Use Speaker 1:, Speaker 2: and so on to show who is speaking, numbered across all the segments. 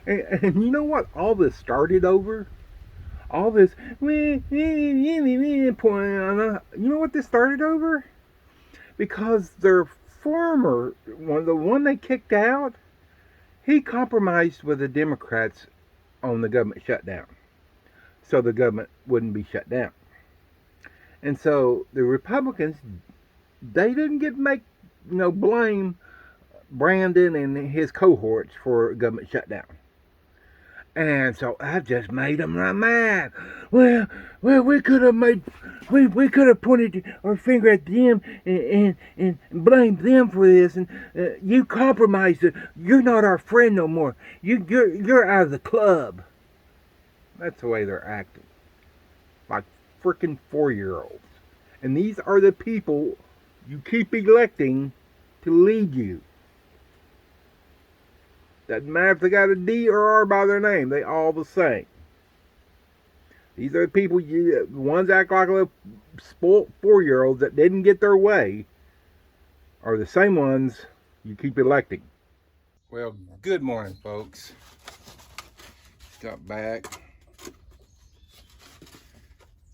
Speaker 1: And you know what all this started over? All this, you know what this started over? Because their former, the one they kicked out, he compromised with the Democrats on the government shutdown. So the government wouldn't be shut down. And so the Republicans, they didn't get to make, blame Brandon and his cohorts for government shutdown. And so I just made them mad. Well, we could have we could have pointed our finger at them and blamed them for this. And you compromised it. You're not our friend no more. You're out of the club. That's the way they're acting, like freaking 4-year-olds. And these are the people you keep electing to lead you. Doesn't matter if they got a D or R by their name, they all the same. These are the people, ones act like little spoiled 4-year-olds that didn't get their way, are the same ones you keep electing. Well, good morning, folks. Got back.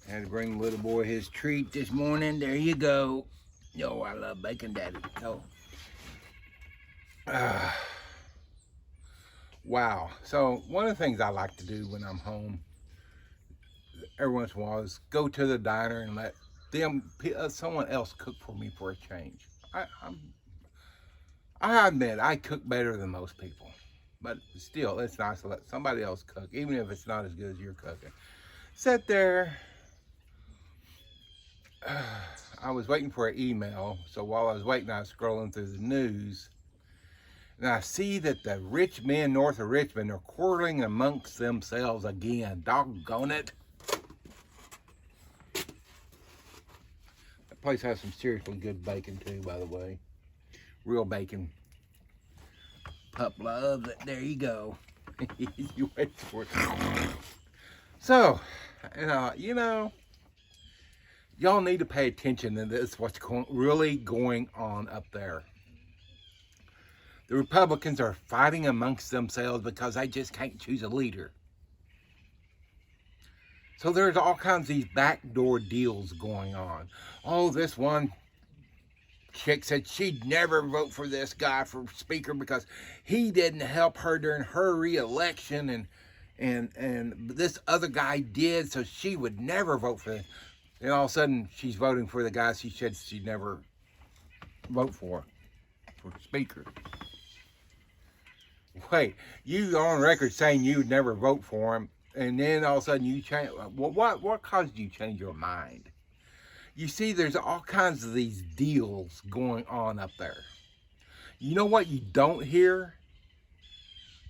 Speaker 1: Had to bring the little boy his treat this morning. There you go. Oh, I love bacon, Daddy. Oh. Wow. So one of the things I like to do when I'm home every once in a while is go to the diner and let someone else cook for me for a change. I admit I cook better than most people, but still it's nice to let somebody else cook, even if it's not as good as you're cooking. Sit there. I was waiting for an email, so while I was waiting, I was scrolling through the news. And I see that the rich men north of Richmond are quarreling amongst themselves again. Doggone it. That place has some seriously good bacon too, by the way. Real bacon. Pup loves it. There you go. You wait for it. So, y'all need to pay attention to this, what's really going on up there. The Republicans are fighting amongst themselves because they just can't choose a leader. So there's all kinds of these backdoor deals going on. Oh, this one chick said she'd never vote for this guy for speaker because he didn't help her during her re-election, and this other guy did, so she would never vote for him. Then all of a sudden, she's voting for the guy she said she'd never vote for speaker. Wait, you on record saying you would never vote for him, and then all of a sudden you change. Well, what caused you to change your mind? You see, there's all kinds of these deals going on up there. You know what you don't hear?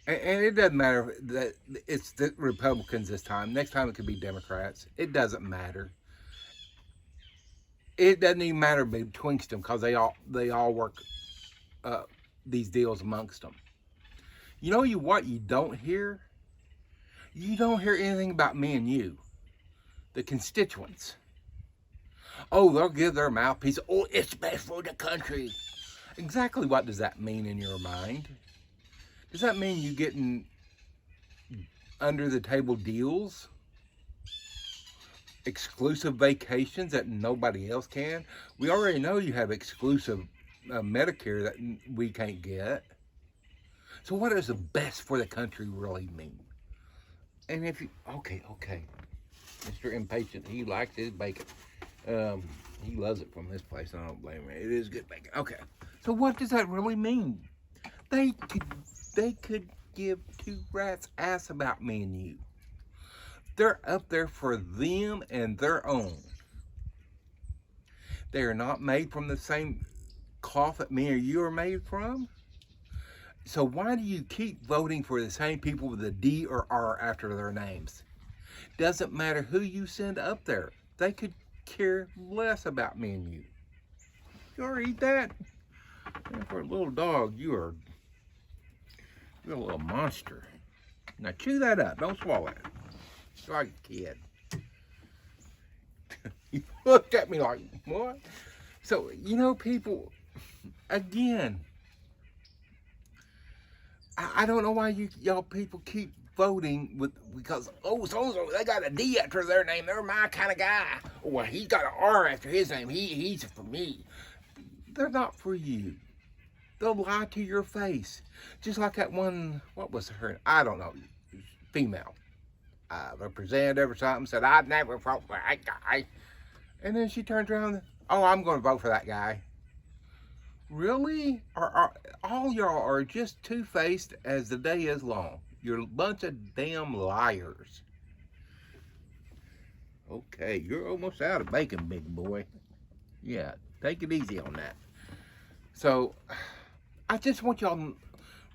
Speaker 1: And it doesn't matter that it's the Republicans this time. Next time it could be Democrats. It doesn't matter. It doesn't even matter betwixt them because they all work these deals amongst them. You know what you don't hear? You don't hear anything about me and you, the constituents. Oh, they'll give their mouthpiece. Oh, it's best for the country. Exactly what does that mean in your mind? Does that mean you getting under the table deals? Exclusive vacations that nobody else can? We already know you have exclusive Medicare that we can't get. So what does the best for the country really mean? And if you, okay, Mr. Impatient, he likes his bacon. He loves it from this place. I don't blame him. It is good bacon. Okay, so what does that really mean? They could give two rats' ass about me and you. They're up there for them and their own. They are not made from the same cloth that me or you are made from. So why do you keep voting for the same people with a D or R after their names? Doesn't matter who you send up there. They could care less about me and you. You ever eat that? And for a little dog, you're a little monster. Now chew that up. Don't swallow it. It's like a kid. You looked at me like, what? So, people, again, I don't know why y'all people keep voting because so they got a D after their name. They're my kind of guy. Well, he's got an R after his name. He's for me. They're not for you. They'll lie to your face, just like that one. What was her? I don't know. Female. Representative or something said I'd never vote for that guy, and then she turns around. Oh, I'm going to vote for that guy. Really? All y'all are just two-faced as the day is long. You're a bunch of damn liars. Okay, you're almost out of bacon, big boy. Yeah, take it easy on that. So, I just want y'all to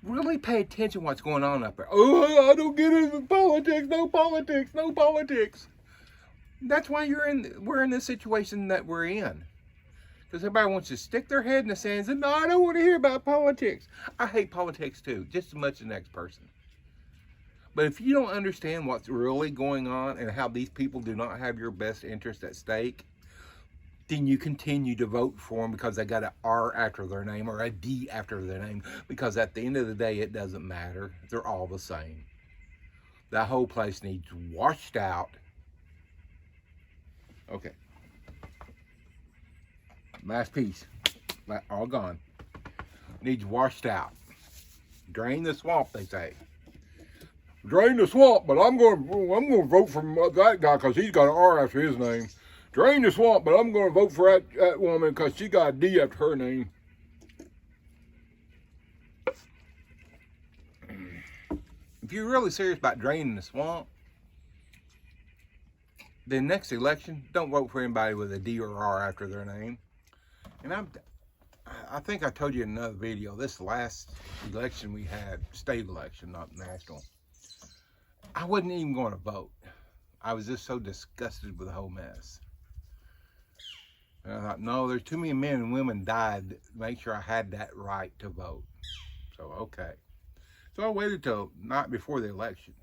Speaker 1: really pay attention to what's going on up there. Oh, I don't get into politics. No politics. No politics. That's why we're in the situation that we're in. Because everybody wants to stick their head in the sand and say, no, I don't want to hear about politics. I hate politics too, just as much as the next person. But if you don't understand what's really going on and how these people do not have your best interest at stake, then you continue to vote for them because they got an R after their name or a D after their name. Because at the end of the day, it doesn't matter. They're all the same. That whole place needs washed out. Okay. Last piece, all gone. Needs washed out. Drain the swamp, they say. Drain the swamp, but I'm going to vote for that guy because he's got an R after his name. Drain the swamp, but I'm going to vote for that woman because she got a D after her name. If you're really serious about draining the swamp, then next election, don't vote for anybody with a D or R after their name. And I think I told you in another video, this last election we had, state election, not national, I wasn't even going to vote. I was just so disgusted with the whole mess. And I thought, no, there's too many men and women died to make sure I had that right to vote. So, okay. So I waited till not before the election.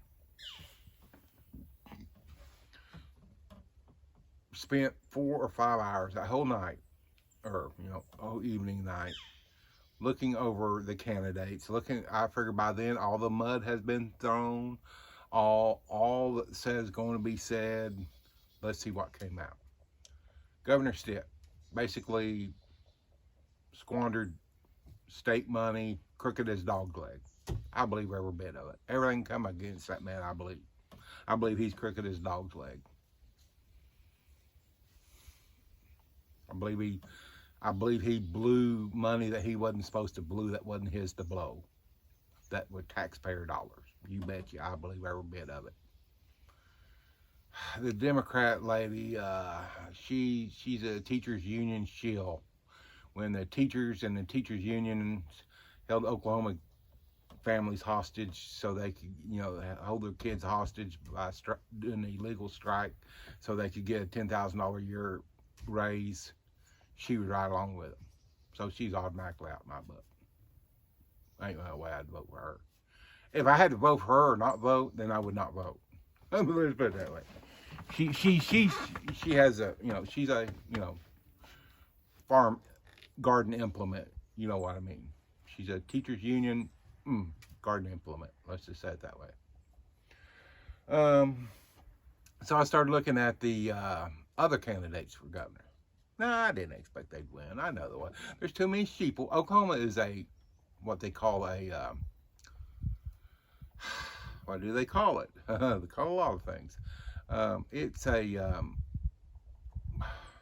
Speaker 1: Spent 4 or 5 hours that whole night, or whole evening, night, looking over the candidates. I figured by then all the mud has been thrown, all that says going to be said. Let's see what came out. Governor Stitt basically squandered state money, crooked as dog's leg. I believe every bit of it. Everything come against that man, I believe. I believe he's crooked as dog's leg. I believe he blew money that he wasn't supposed to blow, that wasn't his to blow. That were taxpayer dollars. You betcha, I believe every bit of it. The Democrat lady, she's a teachers union shill. When the teachers and the teachers union held Oklahoma families hostage so they could, hold their kids hostage by doing an illegal strike so they could get a $10,000 a year raise, she was right along with them. So she's automatically out in my book. Ain't no way I'd vote for her. If I had to vote for her or not vote, then I would not vote. Let's put it that way. She has a, she's a, farm garden implement. You know what I mean. She's a teachers union garden implement. Let's just say it that way. So I started looking at the other candidates for governor. No, I didn't expect they'd win. I know the one. There's too many sheep. Oklahoma is what they call a, what do they call it? They call a lot of things. It's a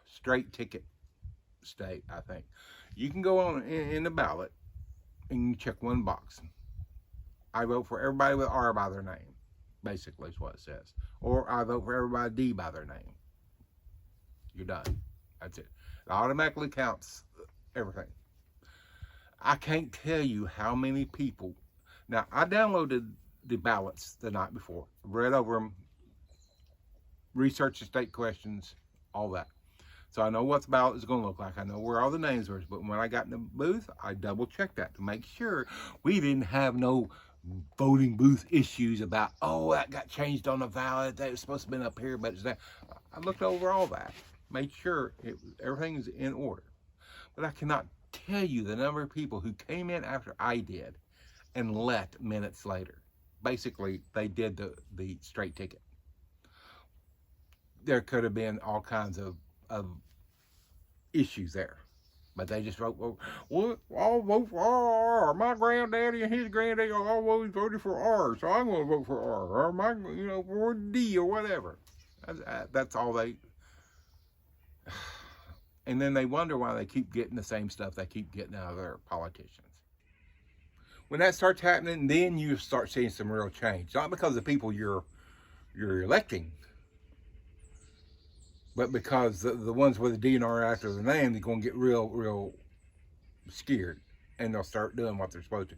Speaker 1: straight ticket state, I think. You can go on in the ballot and you check one box. I vote for everybody with R by their name, basically is what it says. Or I vote for everybody D by their name. You're done. That's it. It automatically counts everything. I can't tell you how many people. Now, I downloaded the ballots the night before, read over them, researched the state questions, all that. So I know what the ballot is going to look like. I know where all the names were. But when I got in the booth, I double checked that to make sure we didn't have no voting booth issues about, oh, that got changed on the ballot. That was supposed to have been up here, but it's that. I looked over all that, made sure everything is in order. But I cannot tell you the number of people who came in after I did and left minutes later. Basically, they did the straight ticket. There could have been all kinds of issues there. But they just vote, well, I'll vote for R. My granddaddy and his granddaddy always voted for R, so I'm going to vote for R. Or my, for D or whatever. That's all they. And then they wonder why they keep getting the same stuff they keep getting out of their politicians. When that starts happening, then you start seeing some real change. Not because of the people you're electing, but because the ones with the DNR after the name, they're going to get real scared, and they'll start doing what they're supposed to.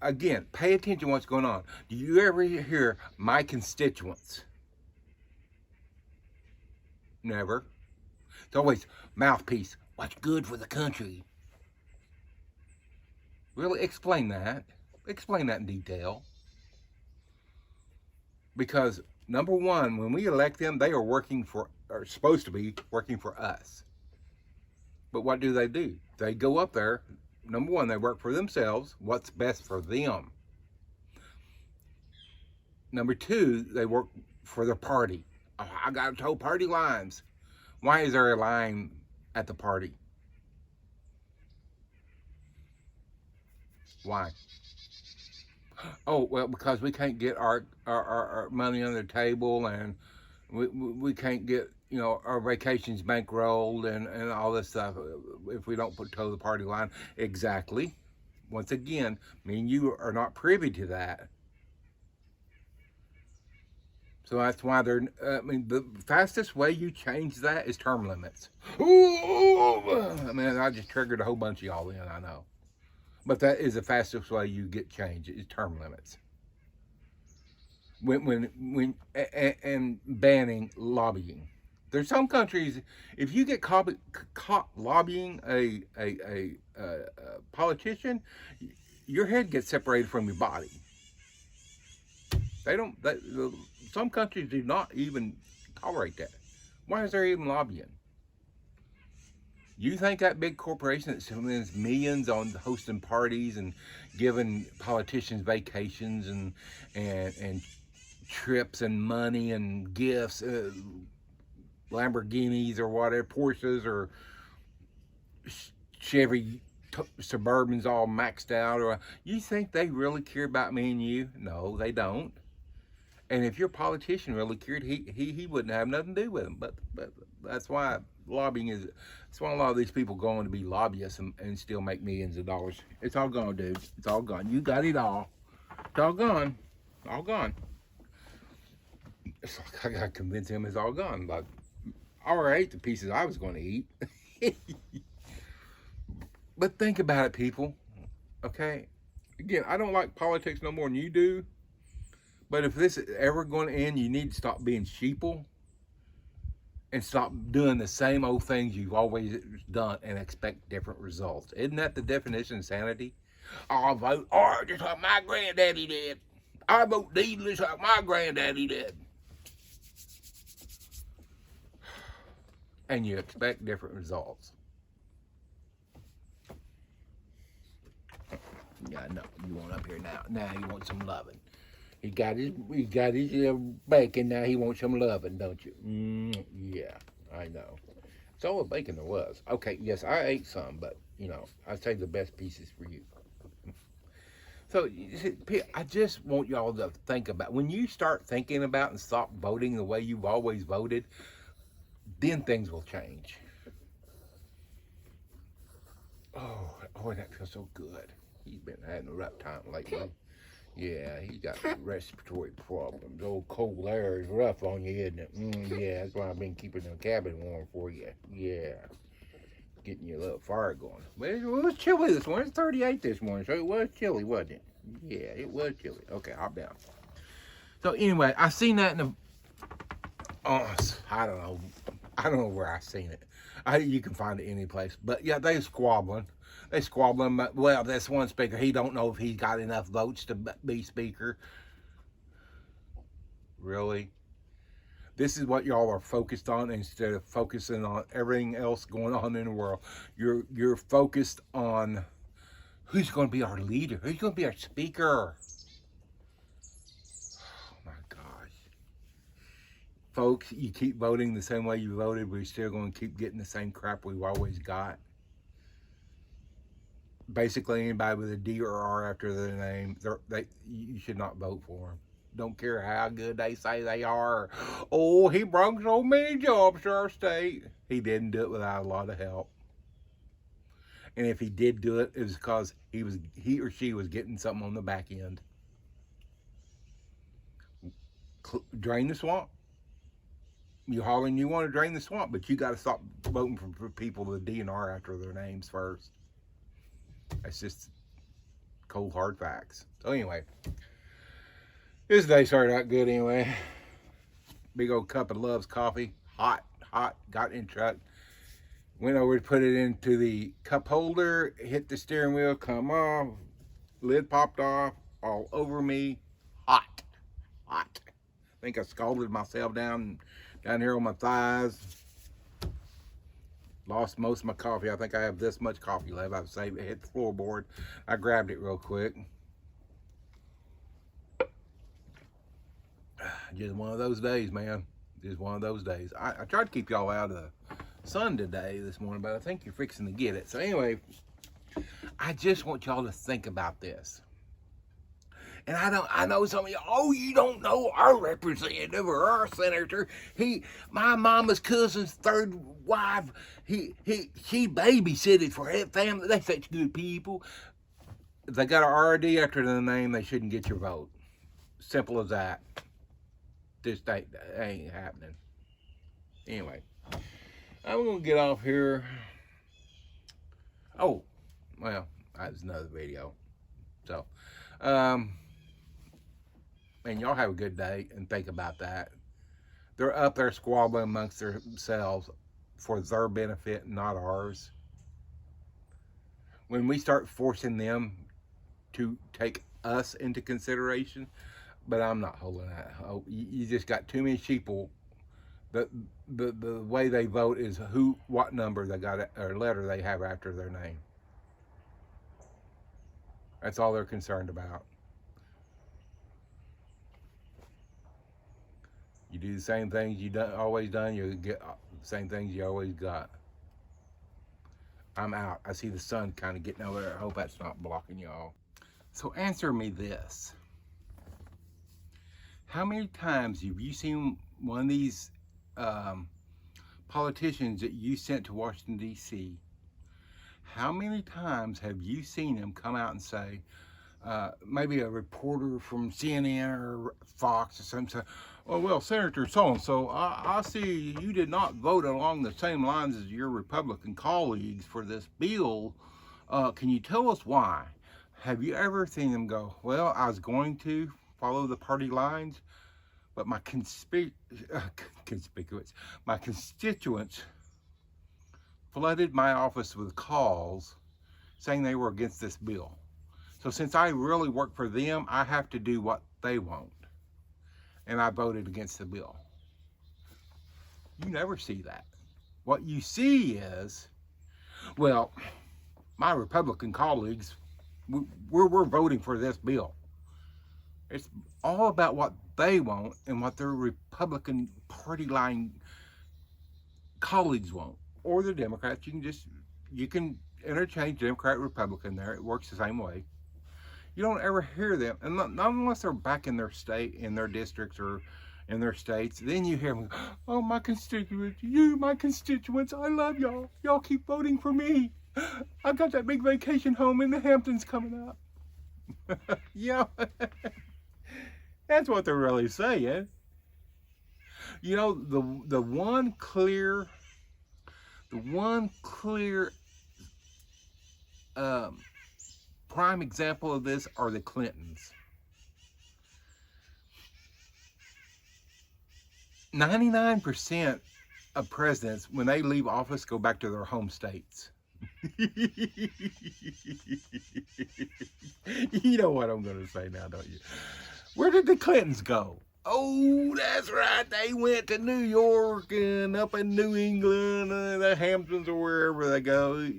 Speaker 1: Again, pay attention to what's going on. Do you ever hear my constituents? Never. It's always mouthpiece. What's good for the country? Really explain that. Explain that in detail. Because number one, when we elect them, they are supposed to be working for us. But what do? They go up there. Number one, they work for themselves. What's best for them? Number two, they work for their party. Oh, I got to toe party lines. Why is there a line at the party? Why? Oh, well, because we can't get our money on the table, and we can't get our vacations bankrolled and all this stuff if we don't toe the party line. Exactly. Once again, me and you are not privy to that. So that's why the fastest way you change that is term limits. I just triggered a whole bunch of y'all in, I know. But that is the fastest way you get change, is term limits. And banning lobbying. There's some countries, if you get caught lobbying a politician, your head gets separated from your body. Some countries do not even tolerate that. Why is there even lobbying? You think that big corporation that spends millions on hosting parties and giving politicians vacations and trips and money and gifts, Lamborghinis or whatever, Porsches or Chevy Suburbans all maxed out, or you think they really care about me and you? No, they don't. And if your politician really cared, he wouldn't have nothing to do with them. But that's why lobbying is. That's why a lot of these people go on to be lobbyists and still make millions of dollars. It's all gone, dude. It's all gone. You got it all. It's all gone. All gone. It's like I got to convince him it's all gone. Like, I already ate the pieces I was going to eat. But think about it, people. Okay? Again, I don't like politics no more than you do. But if this is ever going to end, you need to stop being sheeple and stop doing the same old things you've always done and expect different results. Isn't that the definition of sanity? I'll vote R just like my granddaddy did. I vote D just like my granddaddy did. And you expect different results. Yeah, no, you want up here now. Now you want some loving. He got his bacon, now he wants some loving, don't you? Yeah, I know. It's all the bacon there was. Okay, yes, I ate some, but, I saved the best pieces for you. So, I just want y'all to think about, when you start thinking about and stop voting the way you've always voted, then things will change. Oh, that feels so good. He's been having a rough time lately. Yeah, he got respiratory problems. Old cold air is rough on you, isn't it? Yeah, that's why I've been keeping the cabin warm for you. Yeah, getting your little fire going. But it was chilly this morning. It's 38 this morning, so it was chilly, wasn't it? Yeah, it was chilly. Okay, hop down. So anyway, I seen that in the. Oh, I don't know where I seen it. You can find it any place. But yeah, they squabbling. But, well, this one speaker, he don't know if he got enough votes to be speaker. Really? This is what y'all are focused on instead of focusing on everything else going on in the world. You're focused on Who's going to be our leader? Who's going to be our speaker? Oh my gosh. Folks, you keep voting the same way you voted, we're still going to keep getting the same crap we've always got. Basically, anybody with a D or R after their name, you should not vote for them. Don't care how good they say they are. Oh, he brought so many jobs to our state. He didn't do it without a lot of help. And if he did do it, it was because he or she was getting something on the back end. Drain the swamp. You hollering you want to drain the swamp, but you got to stop voting for people with a D and R after their names first. That's just cold hard facts. So anyway, this day started out good anyway. Big old cup of Love's coffee, hot, got in the truck. Went over to put it into the cup holder, hit the steering wheel, come off, lid popped off, all over me, hot. I think I scalded myself down here on my thighs. Lost most of my coffee. I think I have this much coffee left. I've saved it, hit the floorboard. I grabbed it real quick. Just one of those days, man. Just one of those days. I tried to keep y'all out of the sun today, this morning, but I think you're fixing to get it. So anyway, I just want y'all to think about this. And I know some of you, oh, you don't know our representative or our senator. My mama's cousin's third wife, she babysitted for her family. They such good people. If they got an RD after their name, they shouldn't get your vote. Simple as that. This ain't happening. Anyway, I'm gonna get off here. Oh, well, that's another video. So, and y'all have a good day and think about that. They're up there squabbling amongst themselves for their benefit, not ours. When we start forcing them to take us into consideration, but I'm not holding that. Oh, you just got too many sheeple. The way they vote is what number they got or letter they have after their name. That's all they're concerned about. You do the same things you always done, you get the same things you always got. I'm out. I see the sun kind of getting over there. I hope that's not blocking y'all. So answer me this. How many times have you seen one of these politicians that you sent to Washington, D.C., how many times have you seen them come out and say, maybe a reporter from CNN or Fox or something, oh, well, Senator so-and-so, I see you did not vote along the same lines as your Republican colleagues for this bill. Can you tell us why? Have you ever seen them go, well, I was going to follow the party lines, but my my constituents flooded my office with calls saying they were against this bill. So since I really work for them, I have to do what they want. And I voted against the bill. You never see that. What you see is, well, my Republican colleagues, we're voting for this bill. It's all about what they want and what their Republican party line colleagues want. Or the Democrats, you can interchange Democrat, Republican there. It works the same way. You don't ever hear them, and not unless they're back in their state, in their districts, or in their states. Then you hear them, oh, my constituents, my constituents, I love y'all. Y'all keep voting for me. I got that big vacation home in the Hamptons coming up. Yeah, that's what they're really saying. You know, the one clear prime example of this are the Clintons. 99% of presidents, when they leave office, go back to their home states. You know what I'm going to say now, don't you? Where did the Clintons go? Oh, that's right. They went to New York and up in New England, the Hamptons or wherever they go.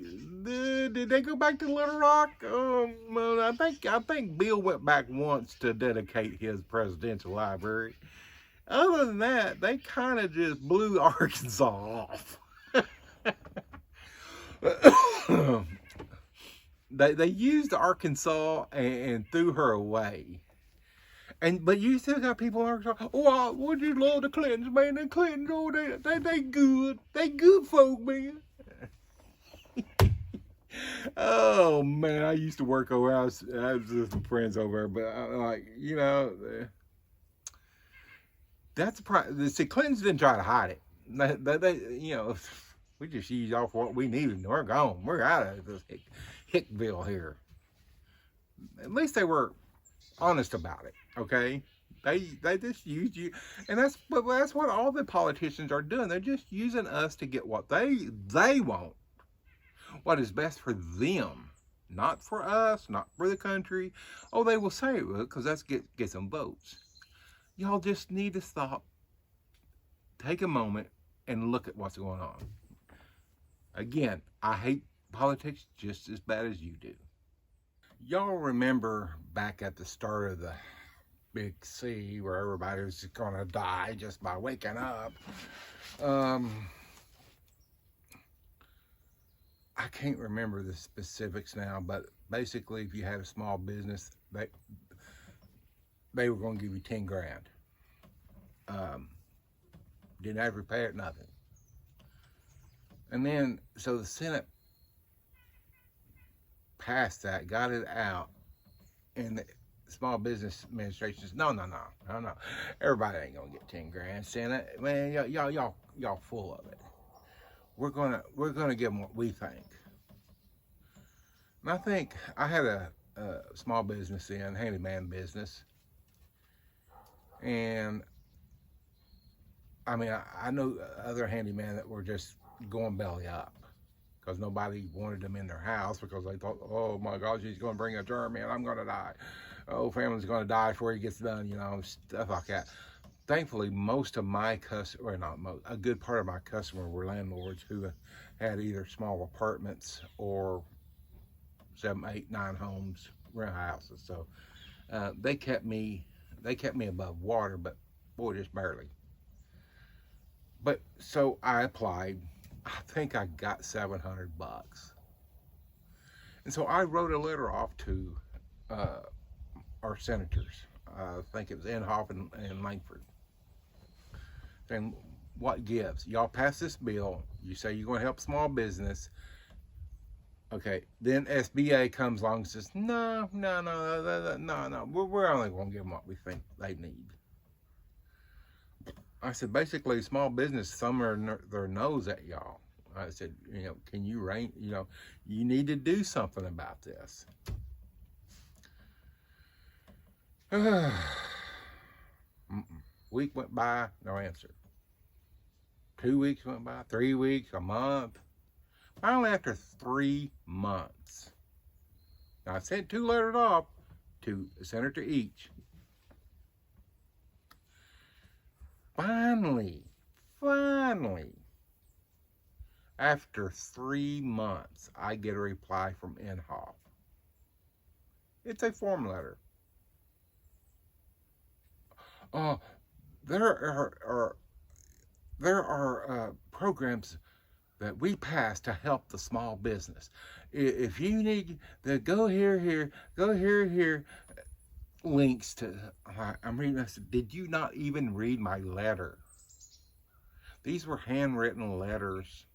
Speaker 1: Did they go back to Little Rock? Well, I think Bill went back once to dedicate his presidential library. Other than that, they kind of just blew Arkansas off. They used Arkansas and threw her away. But you still got people in Arkansas. Oh, would you love the Clintons, man? The Clintons, oh, they good. They good folk, man. Oh man, I used to work over. I was with some friends over there, but that's a problem. See, Clintons didn't try to hide it. We just used off what we needed. And we're gone. We're out of this Hickville here. At least they were honest about it. Okay, they just used you, and that's what all the politicians are doing. They're just using us to get what they want, what is best for them, not for us, not for the country. Oh, they will say it because that's get some votes. Y'all just need to stop, take a moment, and look at what's going on. Again, I hate politics just as bad as you do. Y'all remember back at the start of the Big C, where everybody was going to die just by waking up. I can't remember the specifics now, but basically, if you had a small business, they were going to give you 10 grand. Didn't have to repair it, nothing. And then, so the Senate passed that, got it out, and the Small Business Administration says, no. Everybody ain't gonna get 10 grand. Senate, man, y'all full of it. We're gonna give them what we think. And I think I had a small business handyman business, and I mean I know other handymen that were just going belly up because nobody wanted them in their house because they thought, oh my gosh, he's going to bring a germ in, I'm going to die. Oh, family's going to die before he gets done, stuff like that. Thankfully, most of my customers, or not most, a good part of my customers were landlords who had either small apartments or 7, 8, 9 homes, rent houses. So they kept me above water, but boy, just barely. But so I applied. I think I got $700. And so I wrote a letter off to our senators. I think it was Inhofe and Langford. And what gives? Y'all pass this bill. You say you're going to help small business. Okay, then SBA comes along and says, no. We're only going to give them what we think they need. I said, basically, small business thumbing their nose at y'all. I said, can you you need to do something about this. Week went by, no answer. 2 weeks went by, 3 weeks, a month. Finally, after 3 months, I sent 2 letters off to a senator each. Finally, after 3 months, I get a reply from Inhofe. It's a form letter. There are programs that we pass to help the small business. If you need to go here, links to, I'm reading this. Did you not even read my letter? These were handwritten letters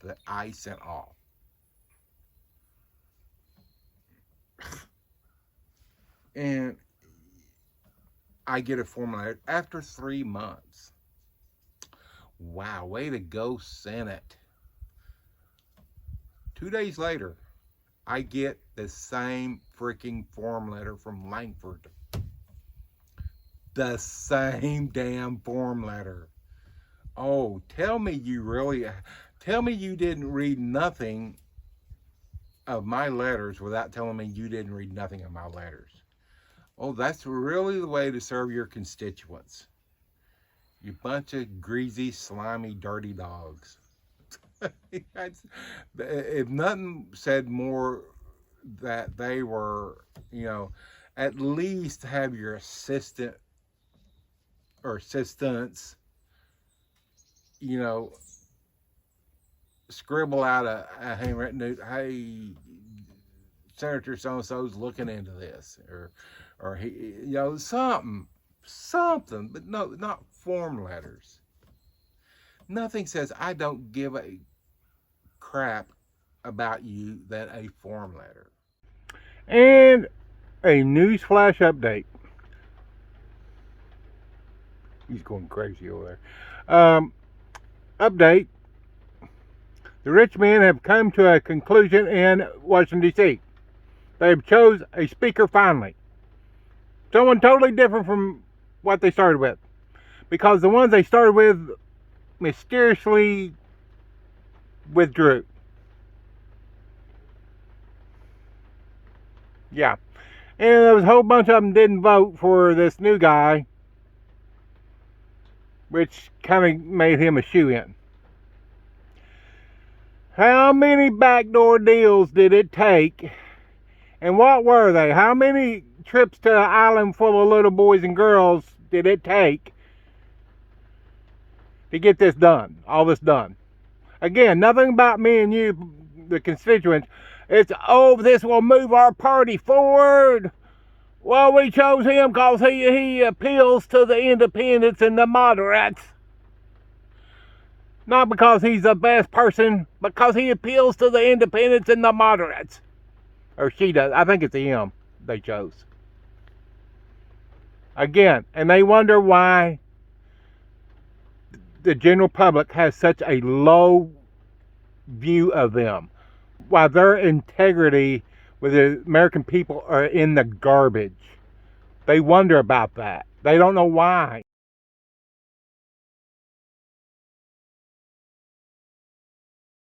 Speaker 1: that I sent off. And I get a form letter after 3 months. Wow, way to go, Senate. 2 days later, I get the same freaking form letter from Langford. The same damn form letter. Oh, tell me you didn't read nothing of my letters without telling me you didn't read nothing of my letters. Oh, that's really the way to serve your constituents. You bunch of greasy, slimy, dirty dogs. If nothing said more that they were, at least have your assistant or assistants, you know, scribble out a handwritten note. Hey, Senator so and so's looking into this, or he, something, but no, not form letters. Nothing says I don't give a crap about you than a form letter. And a news flash update. He's going crazy over there. Update. The rich men have come to a conclusion in Washington, D.C. They have chose a speaker finally. Someone totally different from what they started with. Because the ones they started with mysteriously withdrew. Yeah. And there was a whole bunch of them didn't vote for this new guy, which kind of made him a shoo-in. How many backdoor deals did it take? And what were they? How many trips to an island full of little boys and girls did it take to get this done? All this done. Again, nothing about me and you, the constituents. It's, this will move our party forward. Well, we chose him because he appeals to the independents and the moderates. Not because he's the best person, because he appeals to the independents and the moderates. Or she does. I think it's him they chose. Again, and they wonder why the general public has such a low view of them. Why their integrity with the American people are in the garbage. They wonder about that. They don't know why.